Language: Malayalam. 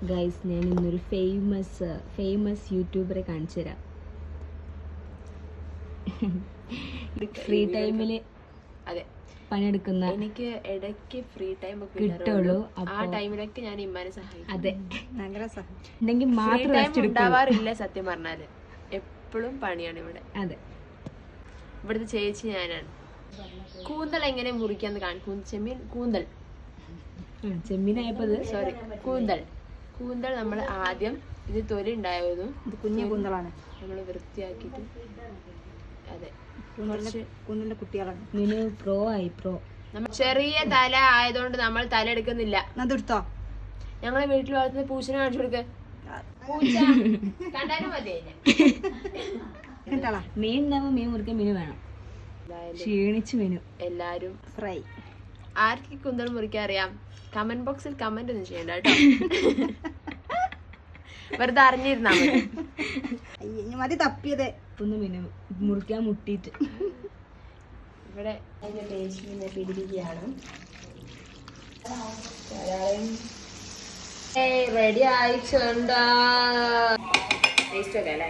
ഗൈസ് ഞാൻ ഇന്നൊരു ഫേമസ് യൂട്യൂബറെ കാണിച്ചു തരാം. ഫ്രീ ടൈമില് അതെ പണിയെടുക്കുന്ന എനിക്ക് ഇടയ്ക്ക് ഫ്രീ ടൈം ഒക്കെ കിട്ടുള്ളൂ. ആ ടൈമിലൊക്കെ ഞാൻ ഇമ്മാനെ സഹായിക്കും. അതെ, ഉണ്ടെങ്കിൽ മാത്രം ഉണ്ടാവാറില്ല സത്യം പറഞ്ഞാല്. എപ്പോഴും പണിയാണ് ഇവിടെ. അതെ, ഇവിടുത്തെ ചേച്ചി ഞാനാണ്. കൂന്തൽ എങ്ങനെ മുറിക്കാന്ന് കാണിക്കും. ചെമ്മീനായപ്പോ സോറി കൂന്തൽ നമ്മൾ ആദ്യം ഇത് തൊലി ഉണ്ടായതും കുഞ്ഞു കൂന്തളാണ് നമ്മൾ വൃത്തിയാക്കിട്ട്. അതെ, കൂന്തലിന്റെ കുട്ടികളാണ്. മിനു പ്രോ. നമ്മൾ ചെറിയ തല ആയതുകൊണ്ട് നമ്മൾ തല എടുക്കുന്നില്ല. അതെടുത്തോ? ഞങ്ങളെ വീട്ടിൽ വളർത്തുന്ന പൂച്ചനെ കാണിച്ചു കൊടുക്ക. പൂച്ച കണ്ടാലും മതിയല്ല. മീൻ ഉണ്ടാവുമ്പോ മീൻ മുറിക്കാൻ മീന് വേണം. ക്ഷീണിച്ച് മീനു. എല്ലാരും ഫ്രൈ. ആർക്ക് കൂന്തൽ മുറിക്കാൻ അറിയാം? കമന്റ് ബോക്സിൽ കമന്റ് ഒന്നും ചെയ്യണ്ട കേട്ടോ. വെറുതെ അറിഞ്ഞിരുന്നാ മതി തപ്പിയത്. ഒന്ന് മീന് മുറിക്കാൻ മുട്ടിയിട്ട് ഇവിടെ അതിന്റെ പേശിനെ പിടിപ്പിക്കുകയാണ്. റെഡി ആയിട്ടുണ്ട്. ടേസ്റ്റ് ഒക്കെ അല്ലേ?